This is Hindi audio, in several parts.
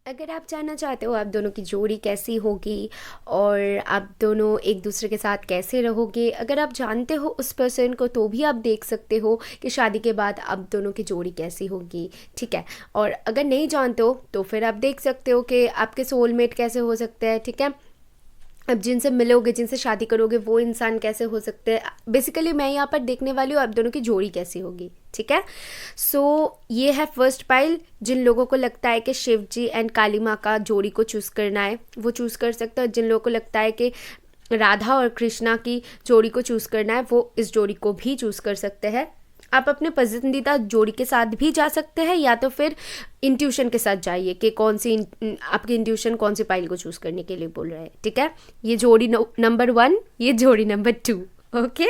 अगर आप जानना चाहते हो आप दोनों की जोड़ी कैसी होगी और आप दोनों एक दूसरे के साथ कैसे रहोगे, अगर आप जानते हो उस पर्सन को तो भी आप देख सकते हो कि शादी के बाद आप दोनों की जोड़ी कैसी होगी। ठीक है। और अगर नहीं जानते हो तो फिर आप देख सकते हो कि आपके सोलमेट कैसे हो सकते हैं। ठीक है। अब जिनसे मिलोगे, जिनसे शादी करोगे, वो इंसान कैसे हो सकते हैं। बेसिकली मैं यहाँ पर देखने वाली हूँ आप दोनों की जोड़ी कैसी होगी। ठीक है। सो ये है फर्स्ट पाइल। जिन लोगों को लगता है कि शिव जी एंड काली माँ का जोड़ी को चूज़ करना है वो चूज़ कर सकते हैं। जिन लोगों को लगता है कि राधा और कृष्णा की जोड़ी को चूज़ करना है वो इस जोड़ी को भी चूज़ कर सकते हैं। आप अपने पसंदीदा जोड़ी के साथ भी जा सकते हैं या तो फिर इंट्यूशन के साथ जाइए कि कौन सी आपकी इंट्यूशन कौन सी पाइल को चूज़ करने के लिए बोल रहा है। ठीक है। ये जोड़ी नंबर 1, ये जोड़ी नंबर 2। ओके।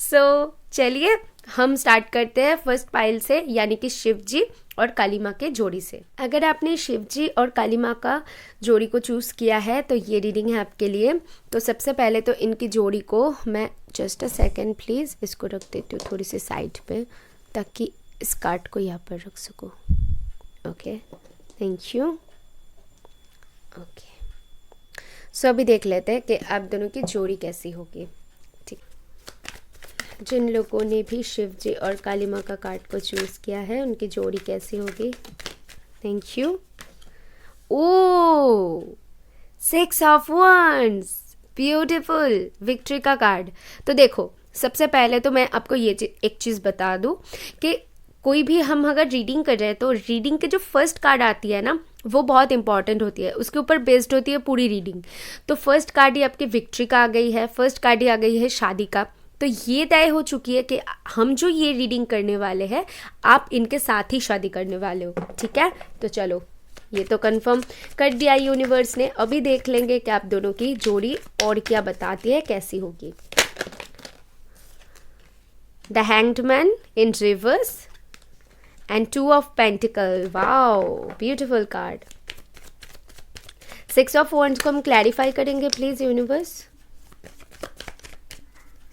सो चलिए हम स्टार्ट करते हैं फर्स्ट पाइल से, यानी कि शिव जी और काली माँ के जोड़ी से। अगर आपने शिव जी और काली माँ का जोड़ी को चूज़ किया है तो ये रीडिंग है आपके लिए। तो सबसे पहले तो इनकी जोड़ी को मैं जस्ट अ सेकेंड प्लीज़ इसको रख देती हूँ थोड़ी सी साइड पे ताकि इस कार्ड को यहाँ पर रख सकूँ। Okay, thank you. ओके, सो अभी देख लेते हैं कि आप दोनों की जोड़ी कैसी होगी। ठीक, जिन लोगों ने भी शिव जी और काली माँ का कार्ड को चूज़ किया है उनकी जोड़ी कैसी होगी। Thank you. ओ 6 ऑफ wands, ब्यूटिफुल, विक्ट्री का कार्ड। तो देखो सबसे पहले तो मैं आपको ये एक चीज़ बता दूँ कि कोई भी हम अगर रीडिंग कर रहे हैं तो रीडिंग के जो फर्स्ट कार्ड आती है ना वो बहुत इंपॉर्टेंट होती है, उसके ऊपर बेस्ड होती है पूरी रीडिंग। तो फर्स्ट कार्ड ही आपकी विक्ट्री का आ गई है, फर्स्ट कार्ड ही आ गई है शादी का। तो ये तय हो चुकी है कि हम जो ये रीडिंग करने वाले हैं आप इनके साथ ही शादी करने वाले हो। ठीक है। तो चलो ये तो कंफर्म कर दिया यूनिवर्स ने। अभी देख लेंगे कि आप दोनों की जोड़ी और क्या बताती है, कैसी होगी। The hanged man in reverse and 2 of pentacle. Wow, beautiful card. 6 of wands को हम क्लैरिफाई करेंगे प्लीज यूनिवर्स।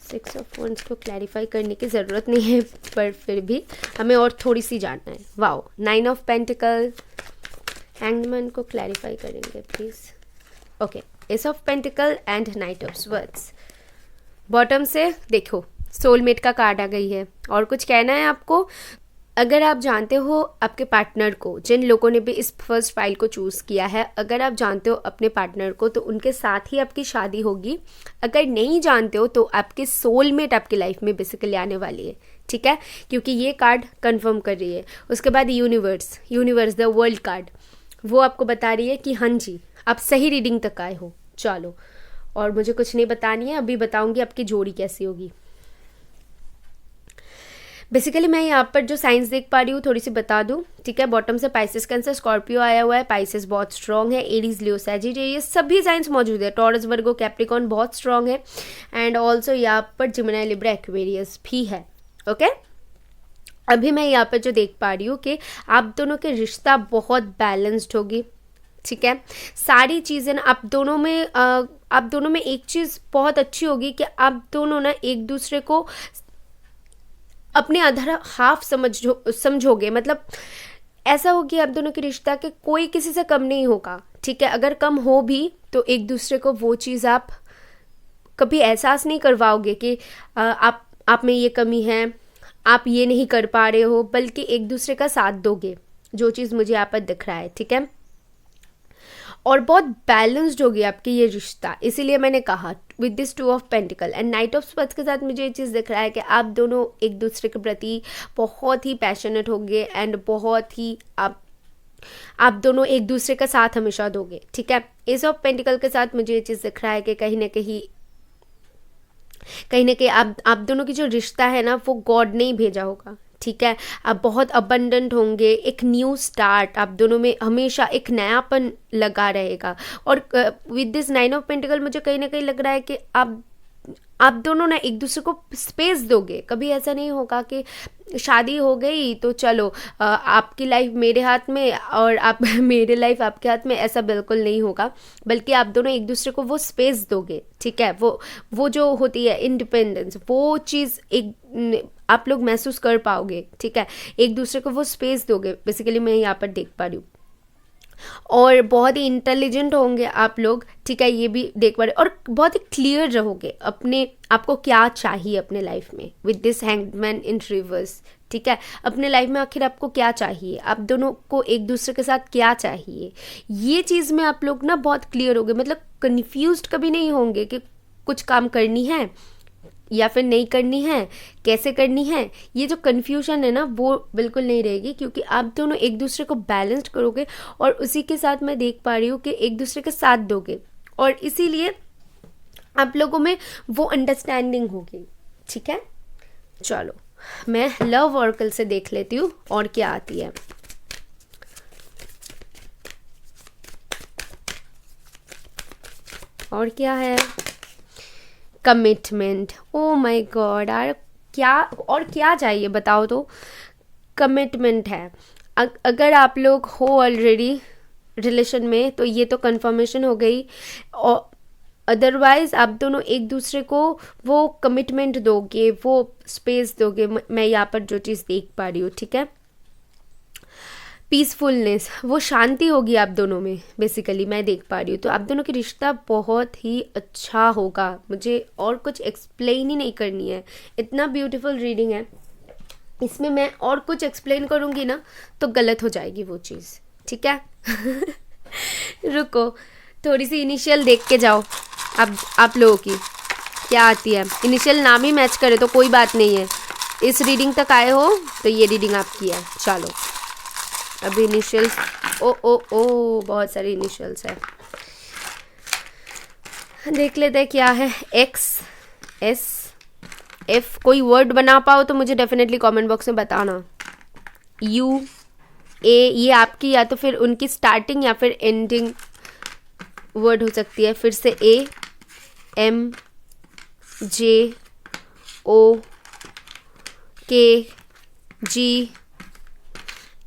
6 ऑफ wands को क्लैरिफाई करने की ज़रूरत नहीं है पर फिर भी हमें और थोड़ी सी जानना है। Wow, 9 of pentacle. हैंगमैन को क्लैरिफाई करेंगे please. Okay, S of pentacle and night of swords. Bottom से देखो सोलमेट का कार्ड आ गई है। और कुछ कहना है आपको? अगर आप जानते हो आपके पार्टनर को, जिन लोगों ने भी इस फर्स्ट फाइल को चूज़ किया है, अगर आप जानते हो अपने पार्टनर को तो उनके साथ ही आपकी शादी होगी। अगर नहीं जानते हो तो आपके सोलमेट आपकी लाइफ में बेसिकली आने वाली है। ठीक है, क्योंकि ये कार्ड कंफर्म कर रही है। उसके बाद यूनिवर्स द वर्ल्ड कार्ड, वो आपको बता रही है कि हाँ जी आप सही रीडिंग तक आए हो। चलो, और मुझे कुछ नहीं बतानी है, अभी बताऊंगी आपकी जोड़ी कैसी होगी। बेसिकली मैं यहाँ पर जो साइंस देख पा रही हूँ थोड़ी सी बता दूँ। ठीक है, बॉटम से पाइसेस, कैंसर, स्कॉर्पियो आया हुआ है। पाइसेस बहुत स्ट्रॉन्ग है। एरीज, लियो, सैजिटेरियस सभी साइंस मौजूद है। टॉरस, वर्गो, कैप्रिकॉन बहुत स्ट्रॉन्ग है। एंड ऑल्सो यहाँ पर जिमिनी, लिब्रा, एक्वेरियस भी है। ओके, अभी मैं यहाँ पर जो देख पा रही हूँ कि आप दोनों के रिश्ता बहुत बैलेंस्ड होगी। ठीक है, सारी चीज़ें ना आप दोनों में एक चीज़ बहुत अच्छी होगी कि आप दोनों ना एक दूसरे को अपने अदर हाफ समझोगे। मतलब ऐसा होगी आप दोनों के रिश्ता के कोई किसी से कम नहीं होगा। ठीक है, अगर कम हो भी तो एक दूसरे को वो चीज़ आप कभी एहसास नहीं करवाओगे कि आप में ये कमी है, आप ये नहीं कर पा रहे हो, बल्कि एक दूसरे का साथ दोगे, जो चीज़ मुझे यहाँ पर दिख रहा है। ठीक है, और बहुत बैलेंस्ड होगी आपकी ये रिश्ता। इसीलिए मैंने कहा with this 2 of pentacle and night of swords के साथ मुझे ये चीज़ दिख रहा है कि आप दोनों एक दूसरे के प्रति बहुत ही पैशनेट होंगे एंड बहुत ही आप दोनों एक दूसरे का साथ हमेशा दोगे। ठीक है, एस ऑफ पेंटिकल के साथ मुझे ये चीज़ दिख रहा है कि कहीं ना कहीं आप दोनों की जो रिश्ता है ना वो गॉड ने ही भेजा होगा। ठीक है, आप बहुत अबंडेंट होंगे। एक न्यू स्टार्ट आप दोनों में हमेशा एक नयापन लगा रहेगा। और विद दिस 9 ऑफ पेंटिकल मुझे कहीं ना कहीं लग रहा है कि आप दोनों ना एक दूसरे को स्पेस दोगे। कभी ऐसा नहीं होगा कि शादी हो गई तो चलो आपकी लाइफ मेरे हाथ में और आप मेरे लाइफ आपके हाथ में, ऐसा बिल्कुल नहीं होगा। बल्कि आप दोनों एक दूसरे को वो स्पेस दोगे। ठीक है, वो जो होती है इंडिपेंडेंस, वो चीज़ एक आप लोग महसूस कर पाओगे। ठीक है, एक दूसरे को वो स्पेस दोगे। बेसिकली मैं यहाँ पर देख पा रही हूँ और बहुत ही इंटेलिजेंट होंगे आप लोग, ठीक है, ये भी देख पा रहे, और बहुत ही क्लियर रहोगे अपने आपको क्या चाहिए अपने लाइफ में with this hangman in reverse, ठीक है। अपने लाइफ में आखिर आपको क्या चाहिए, आप दोनों को एक दूसरे के साथ क्या चाहिए, ये चीज़ में आप लोग ना बहुत क्लियर होंगे, मतलब कन्फ्यूज्ड कभी नहीं होंगे कि कुछ काम करनी है या फिर नहीं करनी है, कैसे करनी है। ये जो कन्फ्यूजन है ना वो बिल्कुल नहीं रहेगी, क्योंकि आप दोनों एक दूसरे को बैलेंस्ड करोगे और उसी के साथ मैं देख पा रही हूँ कि एक दूसरे के साथ दोगे, और इसीलिए आप लोगों में वो अंडरस्टैंडिंग होगी, ठीक है। चलो मैं लव ऑर्कल से देख लेती हूँ और क्या आती है। और क्या है, कमिटमेंट। ओ माय गॉड यार, क्या और क्या चाहिए बताओ तो। कमिटमेंट है। अगर आप लोग हो ऑलरेडी रिलेशन में तो ये तो कंफर्मेशन हो गई, और अदरवाइज आप दोनों एक दूसरे को वो कमिटमेंट दोगे, वो स्पेस दोगे। मैं यहाँ पर जो चीज़ देख पा रही हूँ, ठीक है, पीसफुलनेस, वो शांति होगी आप दोनों में, बेसिकली मैं देख पा रही हूँ। तो आप दोनों की रिश्ता बहुत ही अच्छा होगा, मुझे और कुछ एक्सप्लेन ही नहीं करनी है, इतना ब्यूटीफुल रीडिंग है। इसमें मैं और कुछ एक्सप्लेन करूँगी ना तो गलत हो जाएगी वो चीज़, ठीक है। रुको, थोड़ी सी इनिशियल देख के जाओ आप लोगों की क्या आती है। इनिशियल नाम ही मैच करे तो कोई बात नहीं है, इस रीडिंग तक आए हो तो ये रीडिंग आपकी है। चलो अभी इनिशियल्स, ओ बहुत सारे इनिशियल्स है, देख लेते हैं क्या है। एक्स, एस, एफ, कोई वर्ड बना पाओ तो मुझे डेफिनेटली कमेंट बॉक्स में बताना। यू, ए, ये आपकी या तो फिर उनकी स्टार्टिंग या फिर एंडिंग वर्ड हो सकती है। फिर से ए, एम, जे, ओ, के, जी,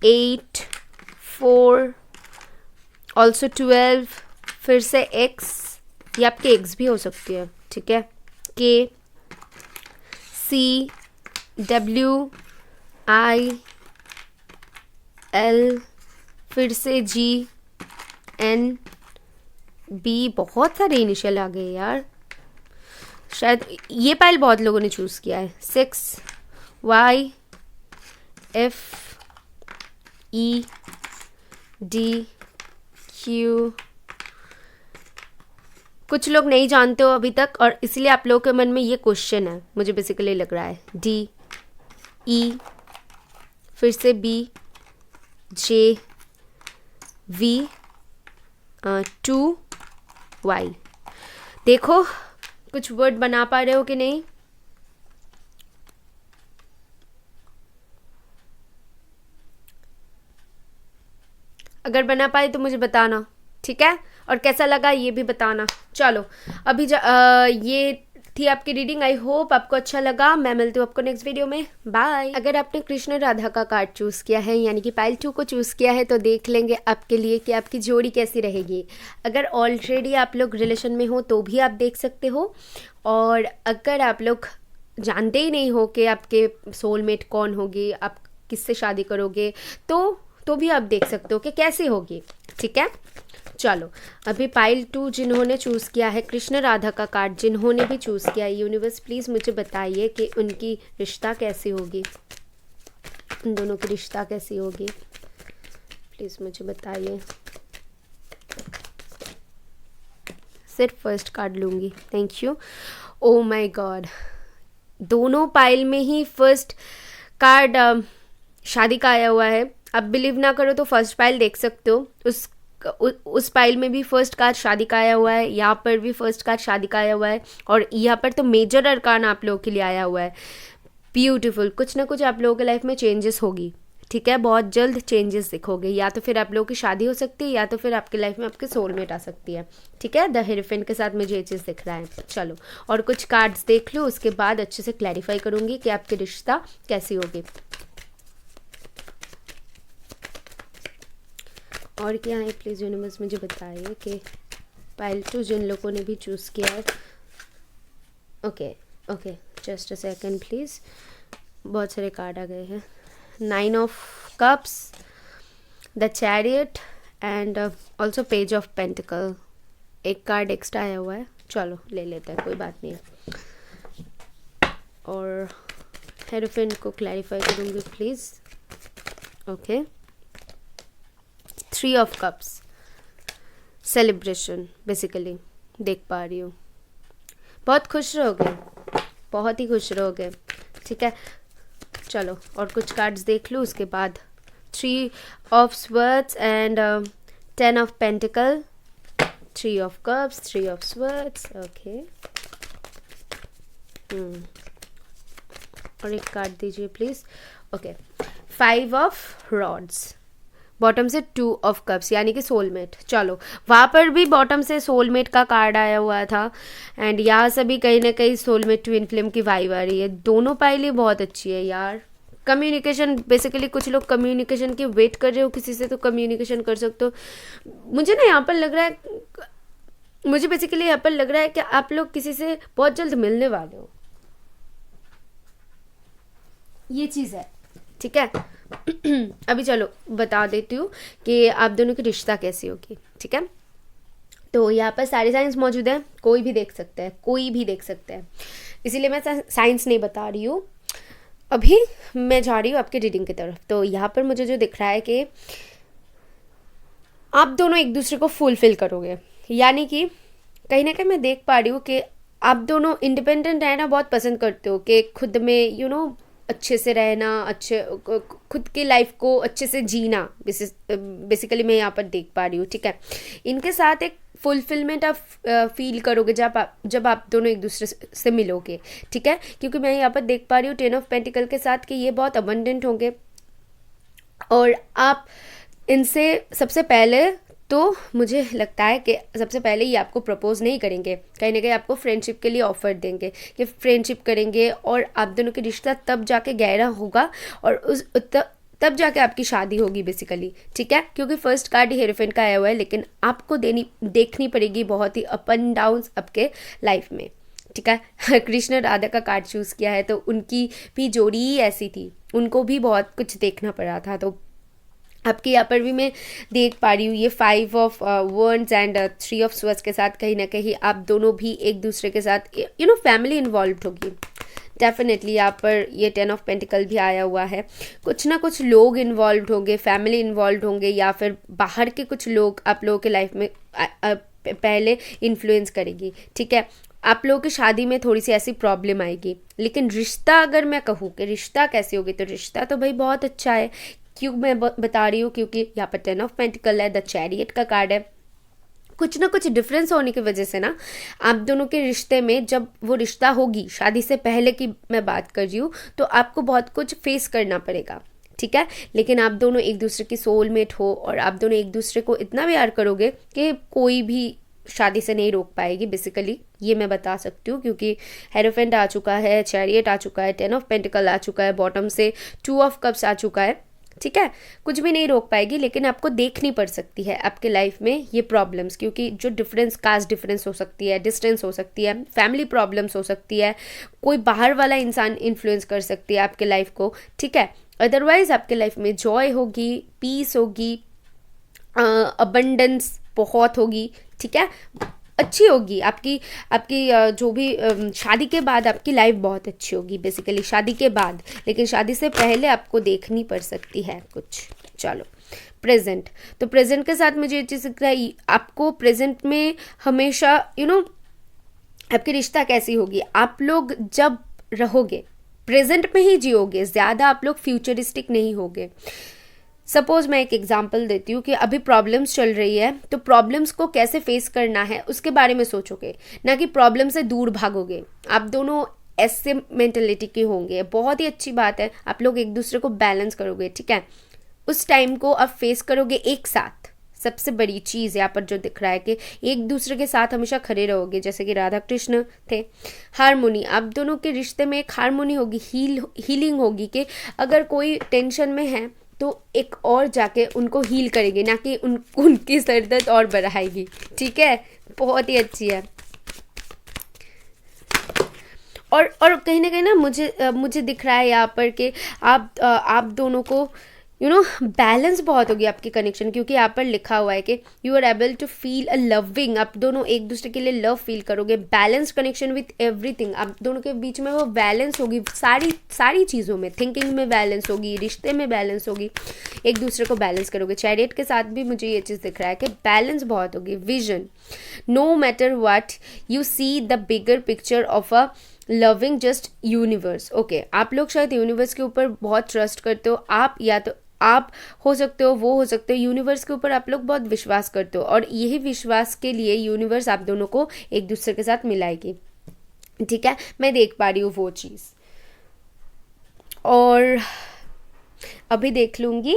8, 4, ऑल्सो 12, फिर से एक्स, ये आपके एक्स भी हो सकती है, ठीक है। के, सी, डब्ल्यू, आई, एल, फिर से जी, एन, बी, बहुत सारे इनिशियल आ गए यार, शायद ये पाइल बहुत लोगों ने चूज़ किया है। 6, वाई, एफ, ई, डी, क्यू, कुछ लोग नहीं जानते हो अभी तक और इसलिए आप लोगों के मन में ये क्वेश्चन है, मुझे बेसिकली लग रहा है। डी, ई, फिर से बी, जे, वी, 2, वाई। देखो कुछ वर्ड बना पा रहे हो कि नहीं। अगर बना पाए तो मुझे बताना, ठीक है, और कैसा लगा ये भी बताना। चलो अभी ये थी आपकी रीडिंग, आई होप आपको अच्छा लगा। मैं मिलती हूँ आपको नेक्स्ट वीडियो में, बाय। अगर आपने कृष्ण राधा का कार्ड चूज़ किया है यानी कि पाइल 2 को चूज़ किया है तो देख लेंगे आपके लिए कि आपकी जोड़ी कैसी रहेगी। अगर ऑलरेडी आप लोग रिलेशन में हो तो भी आप देख सकते हो, और अगर आप लोग जानते ही नहीं हो कि आपके सोलमेट कौन होगी, आप किससे शादी करोगे, तो भी आप देख सकते हो कि कैसी होगी, ठीक है। चलो अभी पाइल 2 जिन्होंने चूज़ किया है, कृष्ण राधा का कार्ड जिन्होंने भी चूज़ किया है, यूनिवर्स प्लीज़ मुझे बताइए कि उनकी रिश्ता कैसी होगी, उन दोनों की रिश्ता कैसी होगी, प्लीज़ मुझे बताइए। सिर्फ फर्स्ट कार्ड लूँगी, thank you. Oh my God, दोनों पाइल में ही फर्स्ट कार्ड शादी का आया हुआ है। आप बिलीव ना करो तो फर्स्ट पाइल देख सकते हो, उस पाइल में भी फर्स्ट कार्ड शादी का आया हुआ है, यहाँ पर भी फर्स्ट कार्ड शादी का आया हुआ है, और यहाँ पर तो मेजर अरकान आप लोगों के लिए आया हुआ है। ब्यूटीफुल, कुछ ना कुछ आप लोगों के लाइफ में चेंजेस होगी, ठीक है, बहुत जल्द चेंजेस दिखोगे। या तो फिर आप लोगों की शादी हो सकती है या तो फिर आपके लाइफ में आपके सोलमेट आ सकती है, ठीक है। द हेरोफेंट के साथ मुझे ये चीज़ दिख रहा है। चलो और कुछ कार्ड्स देख लो, उसके बाद अच्छे से क्लैरिफाई करूँगी कि आपकी रिश्ता कैसी होगी। और क्या है प्लीज़ यूनिवर्स मुझे बताइए कि पाइल 2 जिन लोगों ने भी चूज़ किया है। Okay just a second please, बहुत सारे कार्ड आ गए हैं। 9 of cups, the chariot and also page of pentacle, एक कार्ड एक्स्ट्रा आया हुआ है, चलो ले लेते हैं, कोई बात नहीं है। और हेरोफेंट को क्लैरिफाई करूँगी please. Okay, 3 of cups, celebration basically देख पा रही हूँ। बहुत खुश रहोगे, बहुत ही खुश रहोगे, ठीक है। चलो और कुछ कार्ड्स देख लूँ उसके बाद। 3 of swords and 10 of pentacle, 3 of cups, 3 of swords, okay. और एक कार्ड दीजिए please. Okay, 5 of rods, bottom से 2 ऑफ कप्स, यानी कि सोलमेट। चलो वहाँ पर भी बॉटम से सोलमेट का कार्ड आया हुआ था, एंड यहाँ से भी कहीं ना कहीं सोलमेट ट्विन फ्लेम की वाइब आ रही है। दोनों पाइलें बहुत अच्छी है यार। कम्युनिकेशन, बेसिकली कुछ लोग कम्युनिकेशन की वेट कर रहे हो किसी से, तो कम्युनिकेशन कर सकते हो। मुझे ना यहाँ पर लग रहा है, मुझे बेसिकली यहाँ पर लग रहा है कि आप लोग किसी से बहुत जल्द मिलने वाले हो, ये चीज़ है, ठीक है। अभी चलो बता देती हूँ कि आप दोनों की रिश्ता कैसी होगी, ठीक है। तो यहाँ पर सारे साइंस मौजूद हैं, कोई भी देख सकता है, कोई भी देख सकता है, इसीलिए मैं साइंस नहीं बता रही हूँ। अभी मैं जा रही हूँ आपकी रीडिंग की तरफ। तो यहाँ पर मुझे जो दिख रहा है कि आप दोनों एक दूसरे को फुलफिल करोगे, यानी कि कहीं ना कहीं मैं देख पा रही हूँ कि आप दोनों इंडिपेंडेंट रहना बहुत पसंद करते हो, कि खुद में अच्छे से रहना, अच्छे खुद की लाइफ को अच्छे से जीना, बेसिकली मैं यहाँ पर देख पा रही हूँ, ठीक है। इनके साथ एक फुलफिलमेंट आप फील करोगे जब आप दोनों एक दूसरे से मिलोगे, ठीक है। क्योंकि मैं यहाँ पर देख पा रही हूँ 10 ऑफ पेंटिकल के साथ कि ये बहुत अबंडेंट होंगे, और आप इनसे सबसे पहले, तो मुझे लगता है कि सबसे पहले ये आपको प्रपोज नहीं करेंगे, कहीं ना कहीं आपको फ्रेंडशिप के लिए ऑफर देंगे कि फ्रेंडशिप करेंगे, और आप दोनों की रिश्ता तब जाके गहरा होगा, और तब जाके आपकी शादी होगी बेसिकली, ठीक है। क्योंकि फर्स्ट कार्ड हेरोफेंट का आया हुआ है, लेकिन आपको देखनी पड़ेगी बहुत ही अप एंड डाउन आपके लाइफ में, ठीक है। कृष्ण राधा का कार्ड चूज़ किया है, तो उनकी भी जोड़ी ही ऐसी थी, उनको भी बहुत कुछ देखना पड़ा था। तो आपके यहाँ पर भी मैं देख पा रही हूँ ये 5 of words and 3 of swords के साथ कहीं ना कहीं आप दोनों भी एक दूसरे के साथ फैमिली इन्वॉल्व होगी डेफिनेटली। यहाँ पर ये 10 ऑफ पेंटिकल भी आया हुआ है, कुछ ना कुछ लोग इन्वॉल्व होंगे, फैमिली इन्वॉल्व होंगे, या फिर बाहर के कुछ लोग आप लोगों के लाइफ में पहले इन्फ्लुएंस करेगी, ठीक है। आप लोगों की शादी में थोड़ी सी ऐसी प्रॉब्लम आएगी, लेकिन रिश्ता, अगर मैं कहूँ कि रिश्ता कैसे होगी, तो रिश्ता तो भाई बहुत अच्छा है। क्यों मैं बता रही हूँ, क्योंकि यहाँ पर 10 ऑफ पेंटिकल है, द चैरियट का कार्ड है। कुछ ना कुछ डिफरेंस होने की वजह से ना आप दोनों के रिश्ते में, जब वो रिश्ता होगी, शादी से पहले की मैं बात कर रही हूँ, तो आपको बहुत कुछ फेस करना पड़ेगा, ठीक है। लेकिन आप दोनों एक दूसरे की सोलमेट हो, और आप दोनों एक दूसरे को इतना प्यार करोगे कि कोई भी शादी से नहीं रोक पाएगी बेसिकली, ये मैं बता सकती हूँ। क्योंकि हेरोफेंट आ चुका है, चैरियट आ चुका है, 10 ऑफ पेंटिकल आ चुका है, बॉटम से 2 ऑफ कप्स आ चुका है, ठीक है। कुछ भी नहीं रोक पाएगी, लेकिन आपको देखनी पड़ सकती है आपके लाइफ में ये प्रॉब्लम्स, क्योंकि जो डिफरेंस, कास्ट डिफरेंस हो सकती है, डिस्टेंस हो सकती है, फैमिली प्रॉब्लम्स हो सकती है, कोई बाहर वाला इंसान इन्फ्लुएंस कर सकती है आपके लाइफ को, ठीक है। अदरवाइज आपके लाइफ में जॉय होगी, पीस होगी, अबंडेंस बहुत होगी, ठीक है, अच्छी होगी आपकी जो भी शादी के बाद आपकी लाइफ बहुत अच्छी होगी बेसिकली, शादी के बाद। लेकिन शादी से पहले आपको देखनी पड़ सकती है कुछ। चलो प्रेजेंट, तो प्रेजेंट के साथ मुझे ये चीज़ दिख रहा है, आपको प्रेजेंट में हमेशा आपकी रिश्ता कैसी होगी, आप लोग जब रहोगे प्रेजेंट में ही जियोगे, ज़्यादा आप लोग फ्यूचरिस्टिक नहीं होगे। सपोज मैं एक एग्जांपल देती हूँ कि अभी प्रॉब्लम्स चल रही है, तो प्रॉब्लम्स को कैसे फेस करना है उसके बारे में सोचोगे, ना कि प्रॉब्लम से दूर भागोगे। आप दोनों ऐसे मेंटेलिटी के होंगे, बहुत ही अच्छी बात है, आप लोग एक दूसरे को बैलेंस करोगे, ठीक है। उस टाइम को आप फेस करोगे एक साथ। सबसे बड़ी चीज़ यहाँ पर जो दिख रहा है कि एक दूसरे के साथ हमेशा खड़े रहोगे, जैसे कि राधा कृष्ण थे। हारमोनी, आप दोनों के रिश्ते में एक हारमोनी होगी, हीलिंग होगी, कि अगर कोई टेंशन में है तो एक और जाके उनको हील करेगी, ना कि उनकी सर दर्द और बढ़ाएगी, ठीक है। बहुत ही अच्छी है। और कहीं ना मुझे दिख रहा है यहाँ पर कि आप दोनों को बैलेंस बहुत होगी आपकी कनेक्शन, क्योंकि यहाँ पर लिखा हुआ है कि you are able to feel a loving, आप दोनों एक दूसरे के लिए लव फील करोगे, बैलेंस कनेक्शन विथ एवरीथिंग, आप दोनों के बीच में वो बैलेंस होगी, सारी सारी चीज़ों में, थिंकिंग में बैलेंस होगी, रिश्ते में बैलेंस होगी, एक दूसरे को बैलेंस करोगे। चैरियट के साथ भी मुझे ये चीज़ दिख रहा है कि बैलेंस बहुत होगी। Vision, no matter what you see the bigger picture of a loving just universe. Okay, आप लोग शायद यूनिवर्स के ऊपर बहुत ट्रस्ट करते हो, आप या तो आप हो सकते हो, वो हो सकते हो, यूनिवर्स के ऊपर आप लोग बहुत विश्वास करते हो, और यही विश्वास के लिए यूनिवर्स आप दोनों को एक दूसरे के साथ मिलाएगी। ठीक है, मैं देख पा रही हूँ वो चीज़। और अभी देख लूँगी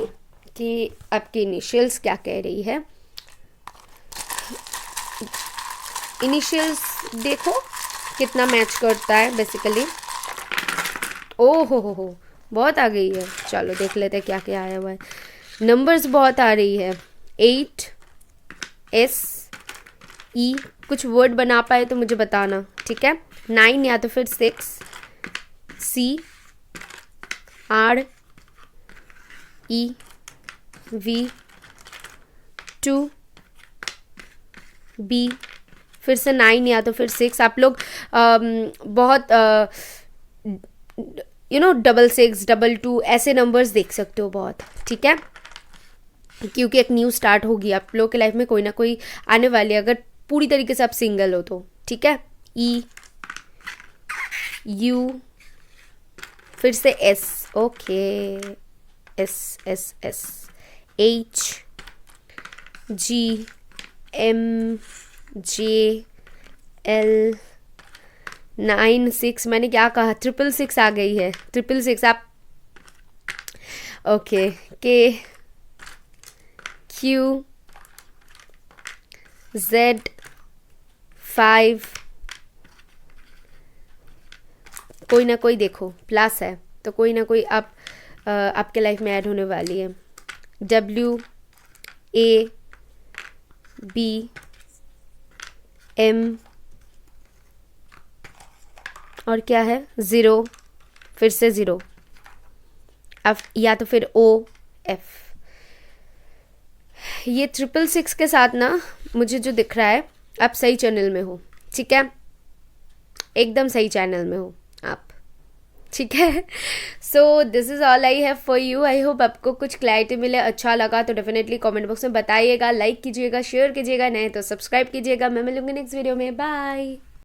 कि आपकी इनिशियल्स क्या कह रही है। इनिशियल्स देखो कितना मैच करता है बेसिकली। ओ हो, बहुत आ गई है। चलो देख लेते हैं क्या क्या आया हुआ है। नंबर्स बहुत आ रही है, 8 SE, कुछ वर्ड बना पाए तो मुझे बताना, ठीक है। 9 या तो फिर 6 CREV2B, फिर से 9 या तो फिर 6। आप लोग बहुत 66, 22 ऐसे नंबर्स देख सकते हो बहुत, ठीक है, क्योंकि एक न्यू स्टार्ट होगी आप लोग के लाइफ में, कोई ना कोई आने वाली है, अगर पूरी तरीके से आप सिंगल हो तो, ठीक है। EU, फिर से S, ओके, S HGMJL 9 6, मैंने क्या कहा, 666 आ गई है, 666 आप, ओके, KQZ5, कोई ना कोई देखो प्लस है तो कोई ना कोई आपके लाइफ में ऐड होने वाली है। WABM, और क्या है, 0, फिर से 0 F, या तो फिर OF। ये 666 के साथ ना मुझे जो दिख रहा है, आप सही चैनल में हो, ठीक है, एकदम सही चैनल में हो आप, ठीक है। So this is all I have for you. I hope आपको कुछ क्लैरिटी मिले, अच्छा लगा तो डेफिनेटली कमेंट बॉक्स में बताइएगा, लाइक कीजिएगा, शेयर कीजिएगा, नहीं तो सब्सक्राइब कीजिएगा। मैं मिलूंगी नेक्स्ट वीडियो में, बाय।